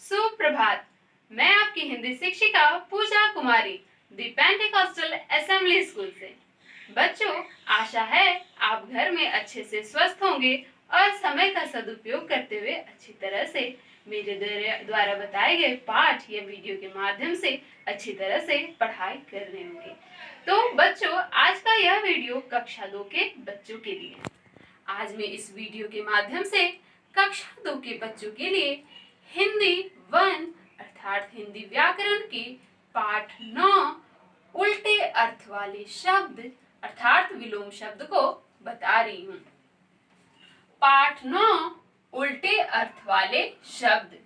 सुप्रभात। मैं आपकी हिंदी शिक्षिका पूजा कुमारी दी पेंटिकॉस्टल असेंबली स्कूल से। बच्चों, आशा है आप घर में अच्छे से स्वस्थ होंगे और समय का सदुपयोग करते हुए अच्छी तरह से मेरे द्वारा बताए गए पाठ या वीडियो के माध्यम से अच्छी तरह से पढ़ाई कर रहे होंगे। तो बच्चों, आज का यह वीडियो कक्षा 2 के बच्चों के लिए। आज मैं इस वीडियो के माध्यम से कक्षा 2 के बच्चों के लिए हिंदी 1 अर्थात हिंदी व्याकरण के पाठ 9 उल्टे अर्थ वाले शब्द अर्थात विलोम शब्द को बता रही हूँ। पाठ 9 उल्टे अर्थ वाले शब्द।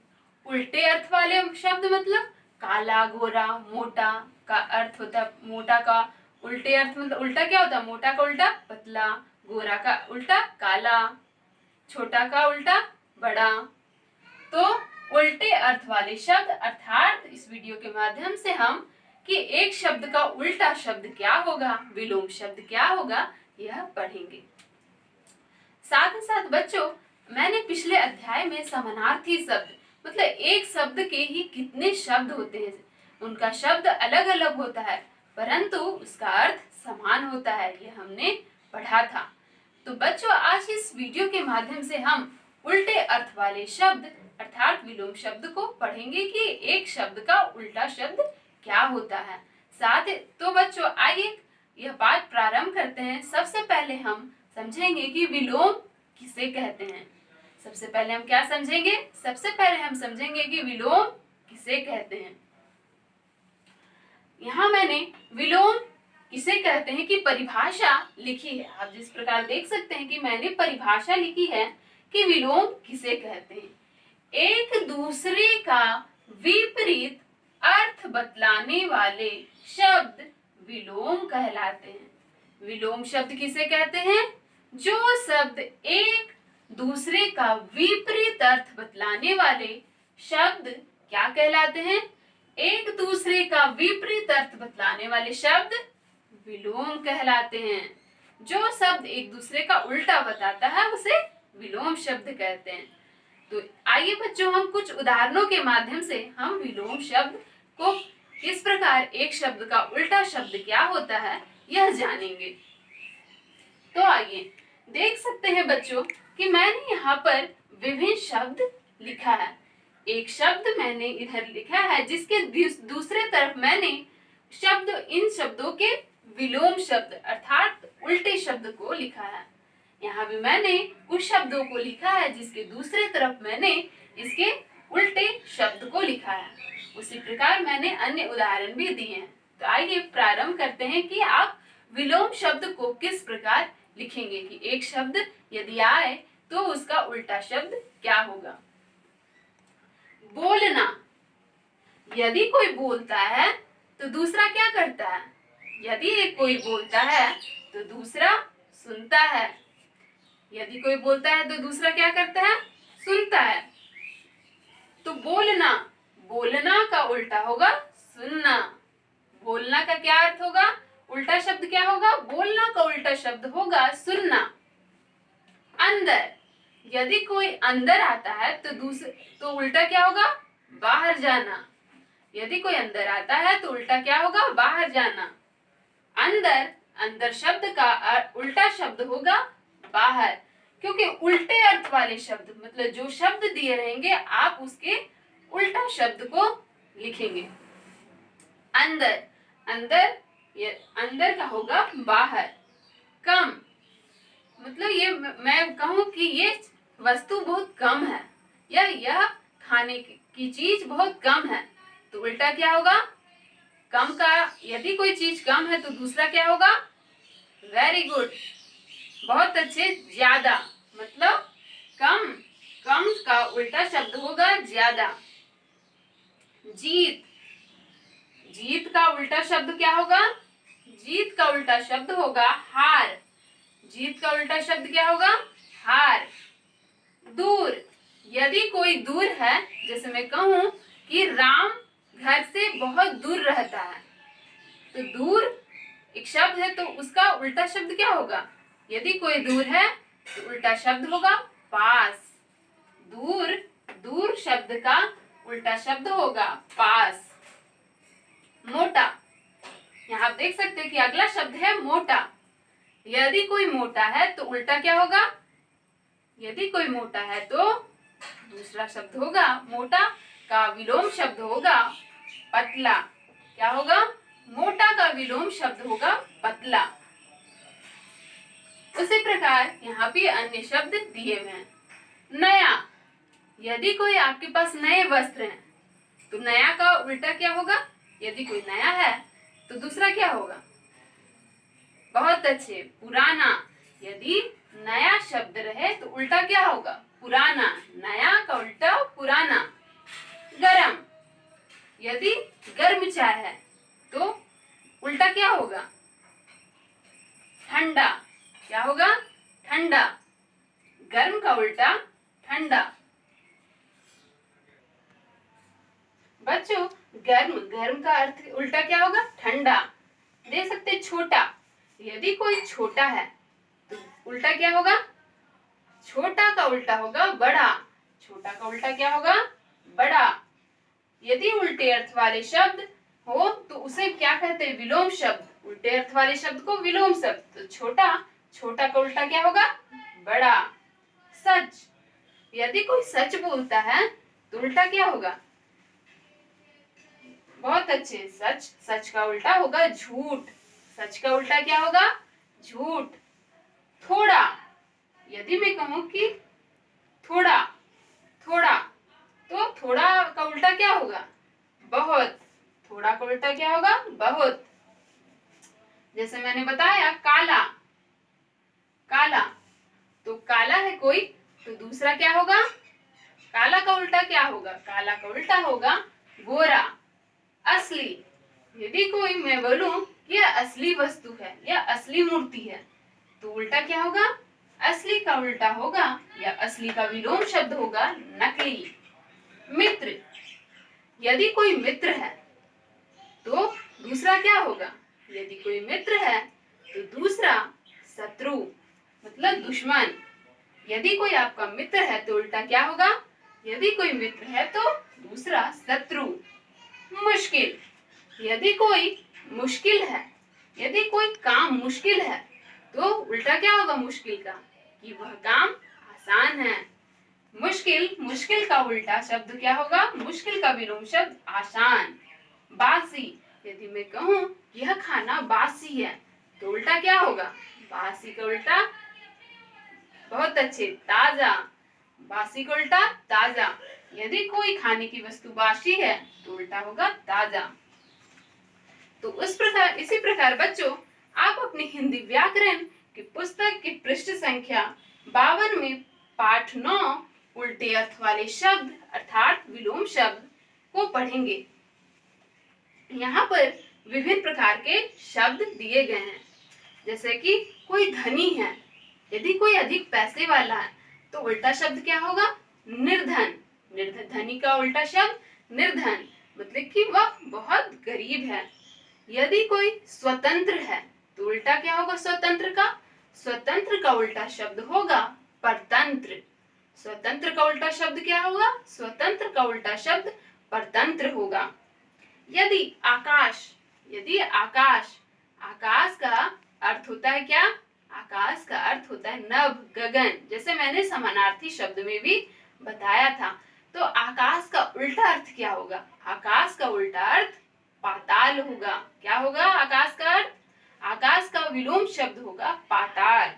उल्टे अर्थ वाले शब्द मतलब काला, गोरा, मोटा का अर्थ होता है मोटा का उल्टे अर्थ मतलब उल्टा क्या होता है? मोटा का उल्टा पतला, गोरा का उल्टा काला, छोटा का उल्टा बड़ा। तो उल्टे अर्थ वाले शब्द अर्थात इस वीडियो के माध्यम से हम कि एक शब्द का उल्टा शब्द क्या होगा, विलोम शब्द क्या होगा, यह पढ़ेंगे। साथ ही साथ बच्चों, मैंने पिछले अध्याय में समानार्थी शब्द मतलब एक शब्द के ही कितने शब्द होते हैं, उनका शब्द अलग अलग होता है परंतु उसका अर्थ समान होता है, यह हमने पढ़ा था। तो बच्चों, आज इस वीडियो के माध्यम से हम उल्टे अर्थ वाले शब्द अर्थात विलोम शब्द को पढ़ेंगे कि एक शब्द का उल्टा शब्द क्या होता है। साथ तो बच्चों, आइए यह पाठ प्रारंभ करते हैं। सबसे पहले हम समझेंगे कि विलोम किसे कहते हैं। सबसे पहले हम क्या समझेंगे? सबसे पहले हम समझेंगे कि विलोम किसे कहते हैं। यहाँ मैंने विलोम किसे कहते हैं की परिभाषा लिखी है। आप जिस प्रकार देख सकते हैं कि मैंने परिभाषा लिखी है कि विलोम किसे कहते हैं। एक दूसरे का विपरीत अर्थ बतलाने वाले शब्द विलोम कहलाते हैं। विलोम शब्द किसे कहते हैं? जो शब्द एक दूसरे का विपरीत अर्थ बतलाने वाले शब्द क्या कहलाते हैं? एक दूसरे का विपरीत अर्थ बतलाने वाले शब्द विलोम कहलाते हैं। जो शब्द एक दूसरे का उल्टा बताता है उसे विलोम शब्द कहते हैं। तो आइए बच्चों, हम कुछ उदाहरणों के माध्यम से हम विलोम शब्द को किस प्रकार एक शब्द का उल्टा शब्द क्या होता है यह जानेंगे। तो आइए देख सकते हैं बच्चों कि मैंने यहाँ पर विभिन्न शब्द लिखा है। एक शब्द मैंने इधर लिखा है जिसके दूसरे तरफ मैंने शब्द इन शब्दों के विलोम शब्द अर्थात उल्टे शब्द को लिखा है। यहाँ भी मैंने उस शब्दों को लिखा है जिसके दूसरे तरफ मैंने इसके उल्टे शब्द को लिखा है। उसी प्रकार मैंने अन्य उदाहरण भी दिए हैं। तो आइए प्रारंभ करते हैं कि आप विलोम शब्द को किस प्रकार लिखेंगे कि एक शब्द यदि आए तो उसका उल्टा शब्द क्या होगा। बोलना, यदि कोई बोलता है तो दूसरा क्या करता है? यदि कोई बोलता है तो दूसरा सुनता है। यदि कोई बोलता है तो दूसरा क्या करता है? सुनता है। तो बोलना, बोलना का उल्टा होगा सुनना। बोलना का क्या अर्थ होगा? उल्टा शब्द क्या होगा? बोलना का उल्टा शब्द होगा सुनना। अंदर, यदि कोई अंदर आता है तो उल्टा क्या होगा? बाहर जाना। यदि कोई अंदर आता है तो उल्टा क्या होगा? बाहर जाना। अंदर, अंदर शब्द का उल्टा शब्द होगा बाहर, क्योंकि उल्टे अर्थ वाले शब्द मतलब जो शब्द दिए रहेंगे आप उसके उल्टा शब्द को लिखेंगे। अंदर, अंदर ये अंदर का होगा बाहर। कम, मतलब ये मैं कहूँ कि ये वस्तु बहुत कम है या यह खाने की चीज बहुत कम है तो उल्टा क्या होगा? कम का, यदि कोई चीज कम है तो दूसरा क्या होगा? वेरी गुड, बहुत अच्छे। ज्यादा, मतलब कम, कम का उल्टा शब्द होगा ज्यादा। जीत, जीत का उल्टा शब्द क्या होगा? जीत का उल्टा शब्द होगा हार। जीत का उल्टा शब्द क्या होगा? हार। दूर, यदि कोई दूर है, जैसे मैं कहूँ कि राम घर से बहुत दूर रहता है तो दूर एक शब्द है तो उसका उल्टा शब्द क्या होगा? यदि कोई दूर है तो उल्टा शब्द होगा पास। दूर, दूर शब्द का उल्टा शब्द होगा पास। मोटा, यहाँ आप देख सकते हैं कि अगला शब्द है मोटा। यदि कोई मोटा है तो उल्टा क्या होगा? यदि कोई मोटा है तो दूसरा शब्द होगा, मोटा का विलोम शब्द होगा पतला। क्या होगा? मोटा का विलोम शब्द होगा पतला। उसी प्रकार यहाँ भी अन्य शब्द दिए हुए हैं। नया, यदि कोई आपके पास नए वस्त्र हैं तो नया का उल्टा क्या होगा? यदि कोई नया है तो दूसरा क्या होगा? बहुत अच्छे, पुराना। यदि नया शब्द रहे तो उल्टा क्या होगा? पुराना। नया का उल्टा पुराना। गरम, यदि गर्म चाय है तो उल्टा क्या होगा? ठंडा। क्या होगा? ठंडा। गर्म का उल्टा ठंडा। बच्चों, गर्म, गर्म का अर्थ उल्टा क्या होगा? ठंडा। देख सकते हैं छोटा, यदि कोई छोटा है तो उल्टा क्या होगा? छोटा का उल्टा होगा बड़ा। छोटा का उल्टा क्या होगा? बड़ा। यदि उल्टे अर्थ वाले शब्द हो तो उसे क्या कहते हैं? विलोम शब्द। उल्टे अर्थ वाले शब्द को विलोम शब्द। तो छोटा, छोटा का उल्टा क्या होगा? बड़ा। सच, यदि कोई सच बोलता है तो उल्टा क्या होगा? बहुत अच्छे, सच, सच का उल्टा होगा झूठ। सच का उल्टा क्या होगा? झूठ। थोड़ा, यदि मैं कहूं कि थोड़ा, थोड़ा, तो थोड़ा का उल्टा क्या होगा? बहुत। थोड़ा का उल्टा क्या होगा? बहुत। जैसे मैंने बताया काला, काला, तो काला है कोई तो दूसरा क्या होगा? काला का उल्टा क्या होगा? काला का उल्टा होगा गोरा। असली, यदि कोई मैं बोलूं यह असली वस्तु है, यह असली मूर्ति है, तो उल्टा क्या होगा? असली का उल्टा होगा या असली का विलोम शब्द होगा नकली। मित्र, यदि कोई मित्र है तो दूसरा क्या होगा? यदि कोई मित्र है तो दूसरा शत्रु, मतलब दुश्मन। यदि कोई आपका मित्र है तो उल्टा क्या होगा? यदि कोई मित्र है तो दूसरा शत्रु। मुश्किल, यदि कोई मुश्किल है, यदि कोई काम मुश्किल है तो उल्टा क्या होगा मुश्किल का? कि वह काम आसान है। मुश्किल, मुश्किल का उल्टा शब्द क्या होगा? मुश्किल का विलोम शब्द आसान। बासी, यदि मैं कहूं यह खाना बासी है तो उल्टा क्या होगा? बासी का उल्टा, बहुत अच्छे, ताजा। बासी का उल्टा ताजा। यदि कोई खाने की वस्तु बासी है तो उल्टा होगा ताजा। तो उस प्रकार, इसी प्रकार बच्चों, आप अपनी हिंदी व्याकरण की पुस्तक की पृष्ठ संख्या 52 में पाठ 9 उल्टे अर्थ वाले शब्द अर्थात विलोम शब्द को पढ़ेंगे। यहाँ पर विभिन्न प्रकार के शब्द दिए गए हैं। जैसे कि कोई धनी है, यदि कोई अधिक पैसे वाला है तो उल्टा शब्द क्या होगा? निर्धन। निर्धन, धनी का उल्टा शब्द निर्धन, मतलब कि वह बहुत गरीब है। यदि कोई स्वतंत्र है तो उल्टा क्या होगा स्वतंत्र का? स्वतंत्र का उल्टा शब्द होगा परतंत्र। स्वतंत्र का उल्टा शब्द क्या होगा? स्वतंत्र का उल्टा शब्द परतंत्र होगा। यदि आकाश, यदि आकाश, आकाश का अर्थ होता है क्या? आकाश का अर्थ होता है नभ, गगन, जैसे मैंने समानार्थी शब्द में भी बताया था। तो आकाश का उल्टा अर्थ क्या होगा? आकाश का उल्टा अर्थ पाताल होगा। क्या होगा आकाश का अर्थ? आकाश का विलोम शब्द होगा पाताल।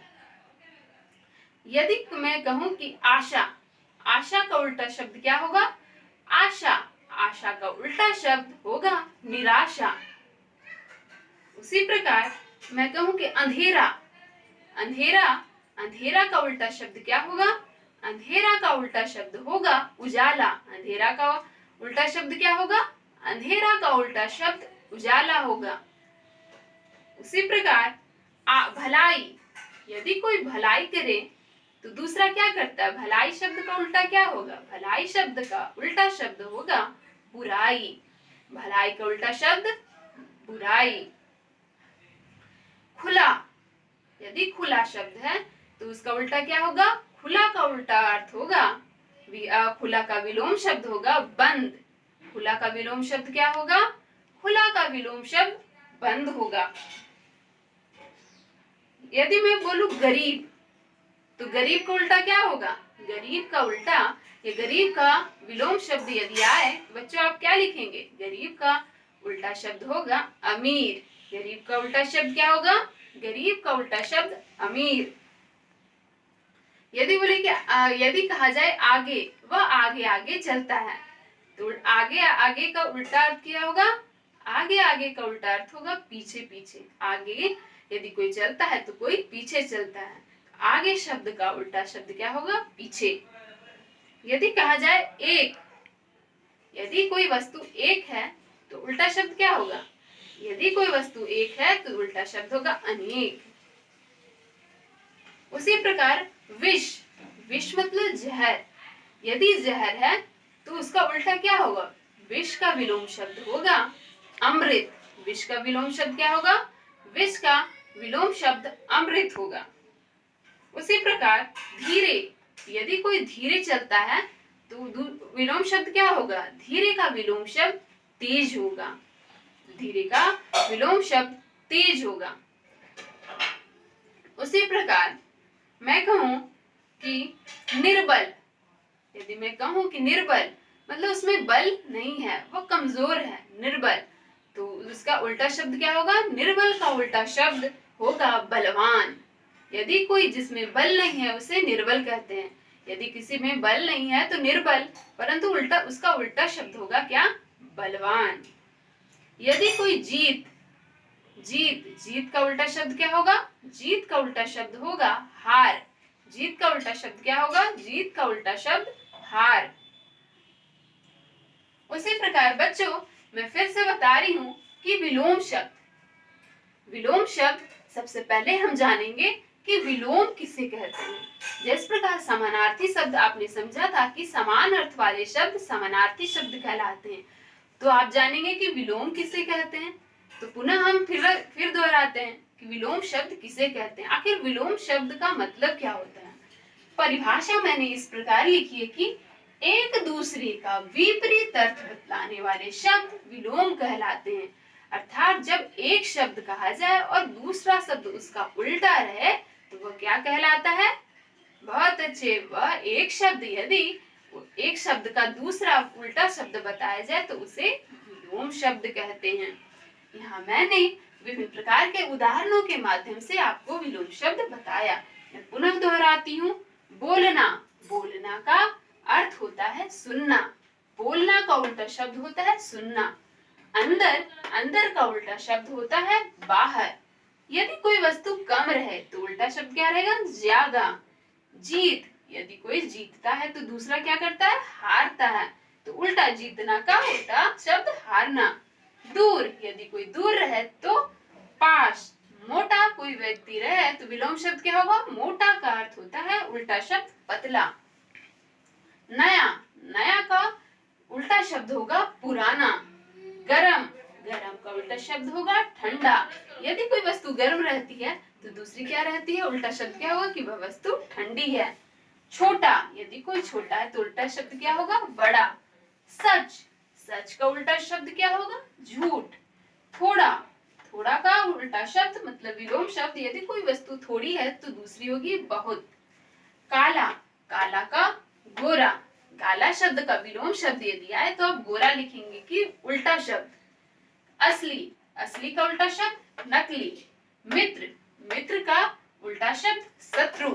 यदि मैं कहूं कि आशा, आशा का उल्टा शब्द क्या होगा? आशा। आशा का उल्टा शब्द होगा निराशा। उसी प्रकार मैं कहूं कि अंधेरा, अंधेरा, अंधेरा का उल्टा शब्द क्या होगा? अंधेरा का उल्टा शब्द होगा उजाला। अंधेरा का उल्टा शब्द क्या होगा? अंधेरा का उल्टा शब्द उजाला होगा। उसी प्रकार भलाई, यदि कोई भलाई करे तो दूसरा क्या करता है? भलाई शब्द का उल्टा क्या होगा? भलाई शब्द का उल्टा शब्द होगा बुराई। भलाई का उल्टा शब्द बुराई। खुला, यदि खुला शब्द है तो उसका उल्टा क्या होगा? खुला का उल्टा अर्थ होगा, खुला का विलोम शब्द होगा बंद। खुला का विलोम शब्द क्या होगा? खुला का विलोम शब्द बंद होगा। यदि मैं बोलूं गरीब, तो गरीब का उल्टा क्या होगा? गरीब का उल्टा, ये गरीब का विलोम शब्द यदि आए तो बच्चों आप क्या लिखेंगे? गरीब का उल्टा शब्द होगा अमीर। गरीब का उल्टा शब्द क्या होगा? गरीब का उल्टा शब्द अमीर। यदि बोले कि यदि कहा जाए आगे, वह आगे आगे चलता है, तो आगे आगे का उल्टा अर्थ क्या होगा? आगे आगे का उल्टा अर्थ होगा पीछे पीछे। आगे यदि कोई चलता है तो कोई पीछे चलता है। आगे शब्द का उल्टा शब्द क्या होगा? पीछे। यदि कहा जाए एक, यदि कोई वस्तु एक है तो उल्टा शब्द क्या होगा? यदि कोई वस्तु एक है तो उल्टा शब्द होगा अनेक। उसी प्रकार विष, विष मतलब जहर। यदि जहर है तो उसका उल्टा क्या होगा? विष का विलोम शब्द होगा अमृत। विष का विलोम शब्द क्या होगा? विष का विलोम शब्द अमृत होगा। उसी प्रकार धीरे, यदि कोई धीरे चलता है तो विलोम शब्द क्या होगा? धीरे का विलोम शब्द तेज होगा। धीरे का विलोम शब्द तेज होगा। उसी प्रकार मैं कहूं कि निर्बल, यदि मैं कहूं कि निर्बल मतलब उसमें बल नहीं है, वो कमजोर है, निर्बल, तो उसका उल्टा शब्द क्या होगा? निर्बल का उल्टा शब्द होगा बलवान। यदि कोई जिसमें बल नहीं है उसे निर्बल कहते हैं। यदि किसी में बल नहीं है तो निर्बल, परंतु उल्टा उसका उल्टा शब्द होगा क्या? बलवान। यदि कोई जीत, जीत, जीत का उल्टा शब्द क्या होगा? जीत का उल्टा शब्द होगा हार। जीत का उल्टा शब्द क्या होगा? जीत का उल्टा शब्द हार। उसी प्रकार बच्चों मैं फिर से बता रही हूं कि विलोम शब्द, विलोम शब्द सबसे पहले हम जानेंगे कि विलोम किसे कहते हैं। जिस प्रकार समानार्थी शब्द आपने समझा था कि समान अर्थ वाले शब्द समानार्थी शब्द कहलाते हैं, तो आप जानेंगे कि विलोम किसे कहते हैं। तो पुनः हम फिर दोहराते हैं कि विलोम शब्द किसे कहते हैं। आखिर विलोम शब्द का मतलब क्या होता है? परिभाषा मैंने इस प्रकार लिखी है कि एक दूसरे का विपरीत अर्थ बतलाने वाले शब्द विलोम कहलाते हैं। अर्थात जब एक शब्द कहा जाए और दूसरा शब्द उसका उल्टा रहे तो वह क्या कहलाता है? बहुत अच्छे, वह एक शब्द यदि एक शब्द का दूसरा उल्टा शब्द बताया जाए तो उसे विलोम शब्द कहते हैं। यहाँ मैंने विभिन्न प्रकार के उदाहरणों के माध्यम से आपको विलोम शब्द बताया। मैं पुनः दोहराती हूँ। बोलना, बोलना का अर्थ होता है सुनना। बोलना का उल्टा शब्द होता है सुनना। अंदर, अंदर का उल्टा शब्द होता है बाहर। यदि कोई वस्तु कम रहे तो उल्टा शब्द क्या रहेगा? ज्यादा। जीत, यदि कोई जीतता है तो दूसरा क्या करता है? हारता है, तो उल्टा जीतना का उल्टा शब्द हारना। दूर, यदि कोई दूर रहे तो पास। मोटा कोई व्यक्ति रहे तो विलोम शब्द क्या होगा? मोटा का अर्थ होता है उल्टा शब्द पतला। नया, नया का उल्टा शब्द होगा पुराना। गरम, गरम का उल्टा शब्द होगा ठंडा। यदि कोई वस्तु गर्म रहती है तो दूसरी क्या रहती है? उल्टा शब्द क्या होगा? कि वह वस्तु ठंडी है। छोटा, यदि कोई छोटा है तो उल्टा शब्द क्या होगा? बड़ा। सच, सच का उल्टा शब्द क्या होगा? झूठ। थोड़ा, थोड़ा का उल्टा शब्द मतलब विलोम शब्द यदि कोई वस्तु थोड़ी है तो दूसरी होगी बहुत। काला, काला का गोरा। काला शब्द का विलोम शब्द यदि आए तो आप गोरा लिखेंगे कि उल्टा शब्द। असली, असली का उल्टा शब्द नकली। मित्र, मित्र का उल्टा शब्द शत्रु।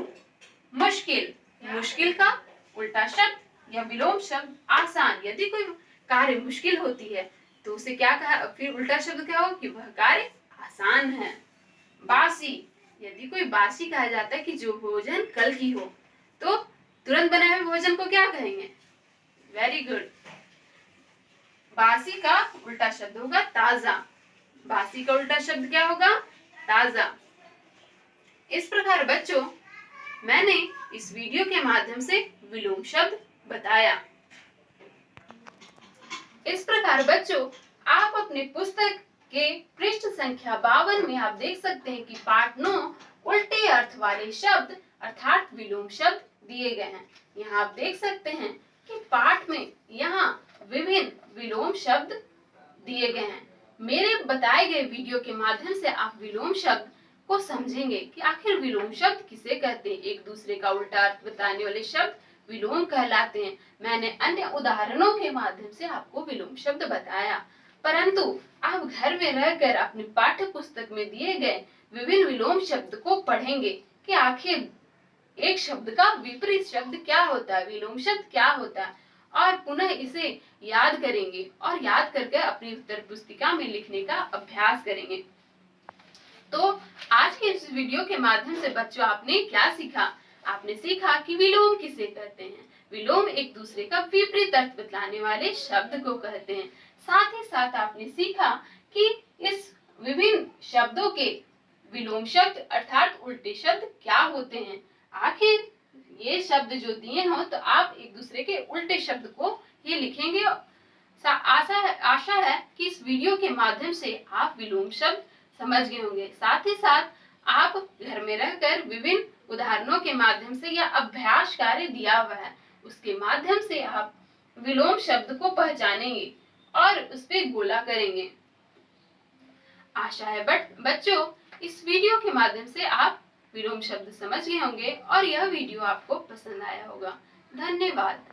मुश्किल, मुश्किल का उल्टा शब्द या विलोम शब्द आसान। यदि कोई कार्य मुश्किल होती है तो उसे क्या कहा? फिर उल्टा शब्द क्या हो? कि वह कार्य आसान है। बासी, यदि कोई बासी कहा जाता है कि जो भोजन कल की हो, तो तुरंत बनाए हुए भोजन को क्या कहेंगे? Very good. बासी का उल्टा शब्द होगा ताजा। बासी का उल्टा शब्द क्या होगा? ताजा। इस प्रकार बच्चों मैंने इस वीडियो के माध्यम से विलोम शब्द बताया। इस प्रकार बच्चों आप अपने पुस्तक के पृष्ठ संख्या 52 में आप देख सकते हैं कि पाठ 9 उल्टे अर्थ वाले शब्द अर्थात विलोम शब्द दिए गए हैं। यहाँ आप देख सकते हैं कि पाठ में यहाँ विभिन्न विलोम विलोम शब्द दिए गए हैं। मेरे बताए गए वीडियो के माध्यम से आप विलोम शब्द को समझेंगे कि आखिर विलोम शब्द किसे कहते हैं। एक दूसरे का उल्टा अर्थ बताने वाले शब्द विलोम कहलाते हैं। मैंने अन्य उदाहरणों के माध्यम से आपको विलोम शब्द बताया, परंतु आप घर में रहकर अपनी पाठ्य पुस्तक में दिए गए विभिन्न विलोम शब्द को पढ़ेंगे कि आखिर एक शब्द का विपरीत शब्द क्या होता है, विलोम शब्द क्या होता है, और पुनः इसे याद करेंगे और याद करके अपनी उत्तर पुस्तिका में लिखने का अभ्यास करेंगे। तो आज के इस वीडियो के माध्यम से बच्चों आपने क्या सीखा? आपने सीखा कि विलोम किसे कहते हैं। विलोम एक दूसरे का विपरीत अर्थ बतलाने वाले शब्द को कहते हैं। साथ ही साथ आपने सीखा कि इस विभिन्न शब्दों के विलोम शब्द अर्थात उल्टे शब्द क्या होते हैं। आखिर ये शब्द जो दिए हो तो आप एक दूसरे के उल्टे शब्द को ही लिखेंगे। आशा है कि इस वीडियो के माध्यम से आप विलोम शब्द समझ गए होंगे। साथ ही साथ आप घर में रहकर विभिन्न उदाहरणों के माध्यम से या अभ्यास कार्य दिया हुआ है उसके माध्यम से आप विलोम शब्द को पहचानेंगे और उस पर गोला करेंगे। आशा है बच्चों इस वीडियो के माध्यम से आप विलोम शब्द समझ गए होंगे और यह वीडियो आपको पसंद आया होगा। धन्यवाद।